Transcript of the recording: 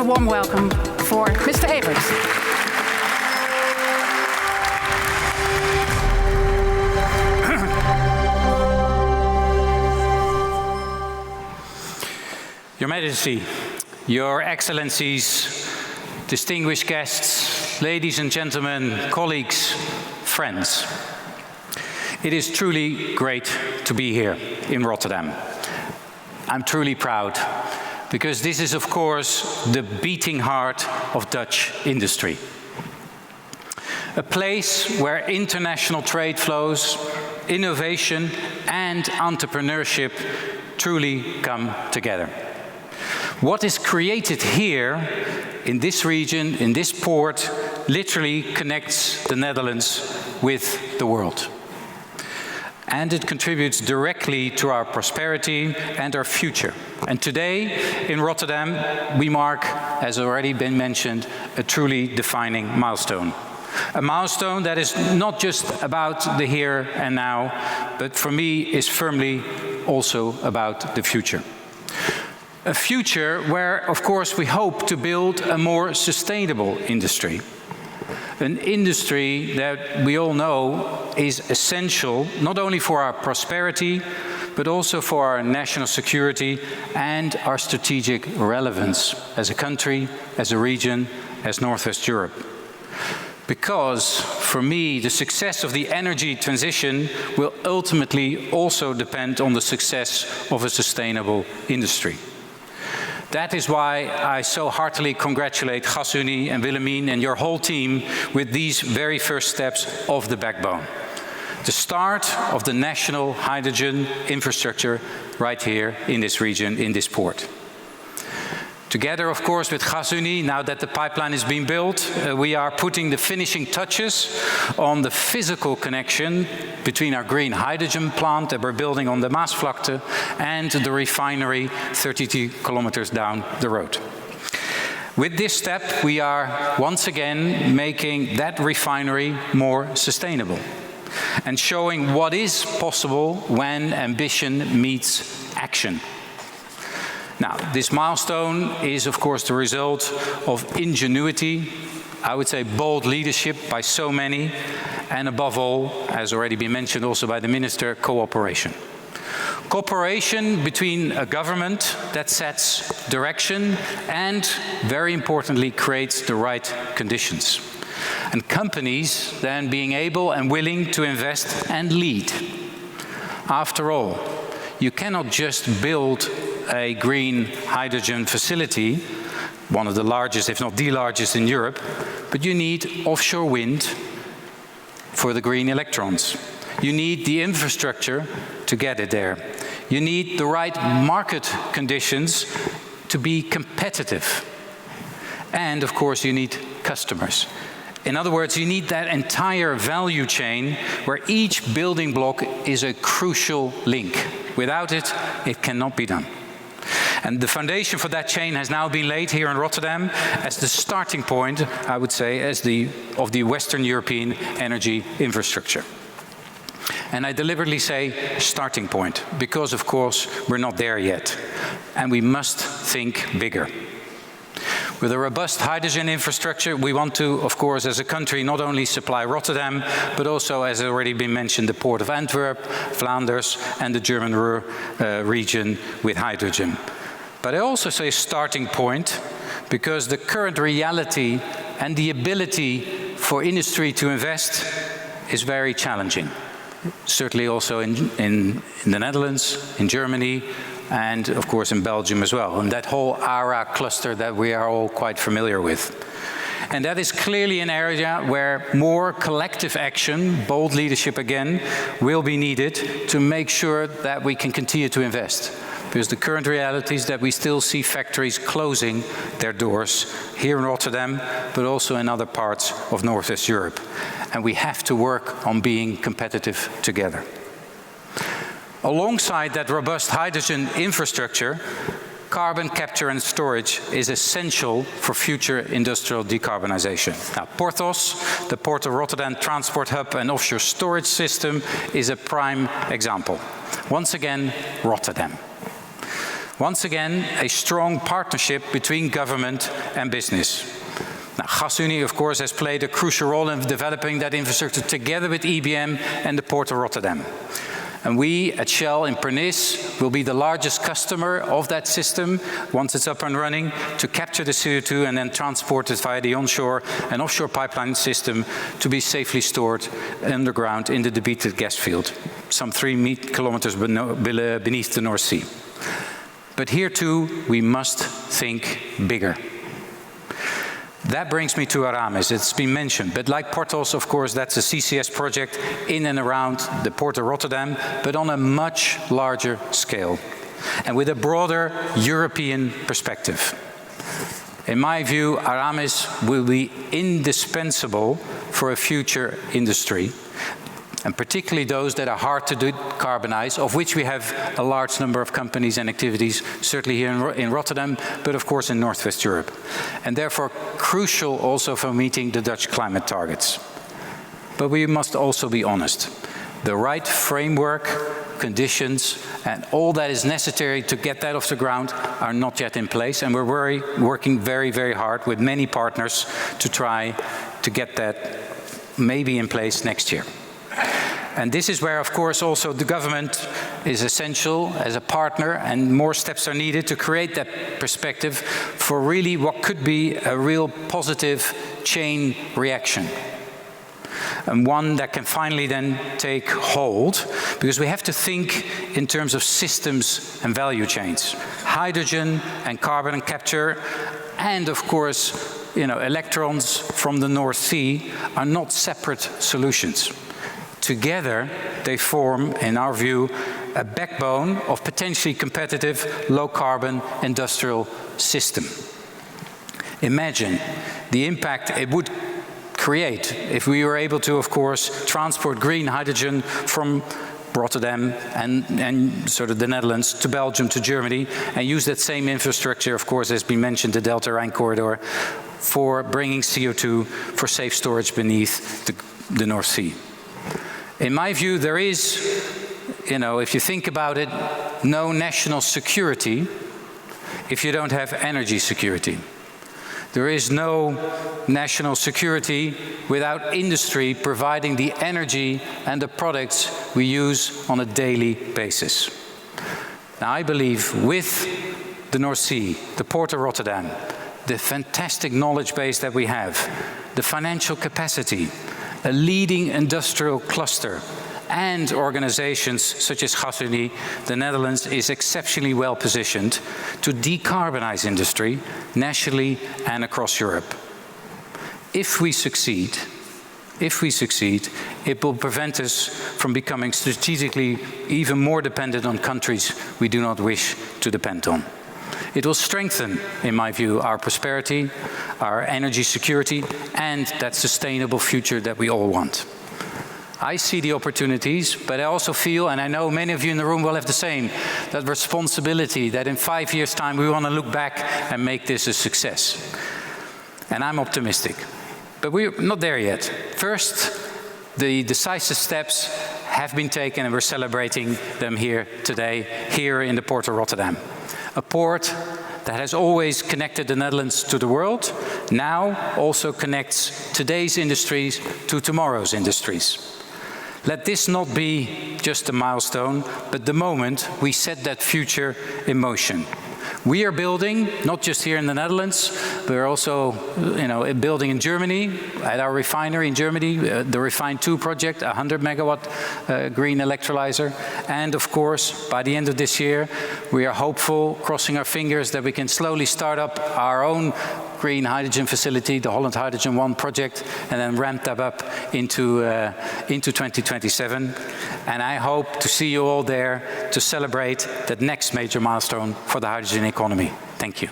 warm welcome for Mr. Everts. Your Majesty, Your Excellencies, distinguished guests, ladies and gentlemen, colleagues, friends. It is truly great to be here in Rotterdam. I'm truly proud, because this is, of course, the beating heart of Dutch industry. A place where international trade flows, innovation and entrepreneurship truly come together. What is created here, in this region, in this port, literally connects the Netherlands with the world. And it contributes directly to our prosperity and our future. And today, in Rotterdam, we mark, as already been mentioned, a truly defining milestone. A milestone that is not just about the here and now, but for me is firmly also about the future. A future where, of course, we hope to build a more sustainable industry. An industry that we all know is essential not only for our prosperity, but also for our national security and our strategic relevance as a country, as a region, as Northwest Europe. Because, for me, the success of the energy transition will ultimately also depend on the success of a sustainable industry. That is why I so heartily congratulate Gasunie and Willemien and your whole team with these very first steps of the backbone. The start of the national hydrogen infrastructure right here in this region, in this port. Together, of course, with Gasunie, now that the pipeline is being built, we are putting the finishing touches on the physical connection between our green hydrogen plant that we're building on the Maasvlakte and the refinery 32 kilometers down the road. With this step, we are once again making that refinery more sustainable and showing what is possible when ambition meets action. Now, this milestone is, of course, the result of ingenuity, I would say bold leadership by so many, and above all, as already been mentioned also by the Minister, cooperation. Cooperation between a government that sets direction and, very importantly, creates the right conditions. And companies then being able and willing to invest and lead. After all, you cannot just build a green hydrogen facility, one of the largest, if not the largest in Europe, but you need offshore wind for the green electrons. You need the infrastructure to get it there. You need the right market conditions to be competitive. And of course you need customers. In other words, you need that entire value chain where each building block is a crucial link. Without it, it cannot be done. And the foundation for that chain has now been laid here in Rotterdam as the starting point, I would say, of the Western European energy infrastructure. And I deliberately say starting point, because of course we're not there yet. And we must think bigger. With a robust hydrogen infrastructure, we want to, of course, as a country, not only supply Rotterdam, but also, as already been mentioned, the port of Antwerp, Flanders, and the German Ruhr region with hydrogen. But I also say starting point, because the current reality and the ability for industry to invest is very challenging. Certainly also in the Netherlands, in Germany, and of course in Belgium as well, and that whole ARA cluster that we are all quite familiar with. And that is clearly an area where more collective action, bold leadership again, will be needed to make sure that we can continue to invest. Because the current reality is that we still see factories closing their doors here in Rotterdam, but also in other parts of Northwest Europe. And we have to work on being competitive together. Alongside that robust hydrogen infrastructure, carbon capture and storage is essential for future industrial decarbonization. Now, Porthos, the Port of Rotterdam transport hub and offshore storage system, is a prime example. Once again, Rotterdam. Once again, a strong partnership between government and business. Now, GasUnie, of course, has played a crucial role in developing that infrastructure together with EBM and the Port of Rotterdam. And we at Shell in Pernis will be the largest customer of that system once it's up and running to capture the CO2 and then transport it via the onshore and offshore pipeline system to be safely stored underground in the depleted gas field, some 3 kilometers beneath the North Sea. But here too, we must think bigger. That brings me to Aramis. It's been mentioned, but like Porthos, of course, that's a CCS project in and around the Port of Rotterdam, but on a much larger scale and with a broader European perspective. In my view, Aramis will be indispensable for a future industry, and particularly those that are hard to decarbonize, of which we have a large number of companies and activities, certainly here in Rotterdam, but of course in Northwest Europe. And therefore crucial also for meeting the Dutch climate targets. But we must also be honest. The right framework, conditions, and all that is necessary to get that off the ground are not yet in place, and we're working very, very hard with many partners to try to get that maybe in place next year. And this is where, of course, also the government is essential as a partner, and more steps are needed to create that perspective for really what could be a real positive chain reaction. And one that can finally then take hold, because we have to think in terms of systems and value chains. Hydrogen and carbon capture, and of course, electrons from the North Sea are not separate solutions. Together, they form, in our view, a backbone of potentially competitive, low-carbon industrial system. Imagine the impact it would create if we were able to, of course, transport green hydrogen from Rotterdam and sort of the Netherlands to Belgium to Germany, and use that same infrastructure, of course, as been mentioned, the Delta Rhine corridor, for bringing CO2 for safe storage beneath the North Sea. In my view, there is, if you think about it, no national security if you don't have energy security. There is no national security without industry providing the energy and the products we use on a daily basis. Now, I believe with the North Sea, the Port of Rotterdam, the fantastic knowledge base that we have, the financial capacity, a leading industrial cluster, and organizations such as GasUnie, the Netherlands is exceptionally well positioned to decarbonize industry nationally and across Europe. If we succeed, it will prevent us from becoming strategically even more dependent on countries we do not wish to depend on. It will strengthen, in my view, our prosperity, our energy security, and that sustainable future that we all want. I see the opportunities, but I also feel, and I know many of you in the room will have the same, that responsibility that in 5 years' time we want to look back and make this a success. And I'm optimistic. But we're not there yet. First, the decisive steps have been taken, and we're celebrating them here today, here in the Port of Rotterdam. A port that has always connected the Netherlands to the world, now also connects today's industries to tomorrow's industries. Let this not be just a milestone, but the moment we set that future in motion. We are building, not just here in the Netherlands, we're also building in Germany, at our refinery in Germany, the Refine 2 project, 100 megawatt green electrolyzer. And of course, by the end of this year, we are hopeful, crossing our fingers, that we can slowly start up our own green hydrogen facility, the Holland Hydrogen 1 project, and then ramp that up into 2027. And I hope to see you all there to celebrate that next major milestone for the hydrogen economy. Thank you.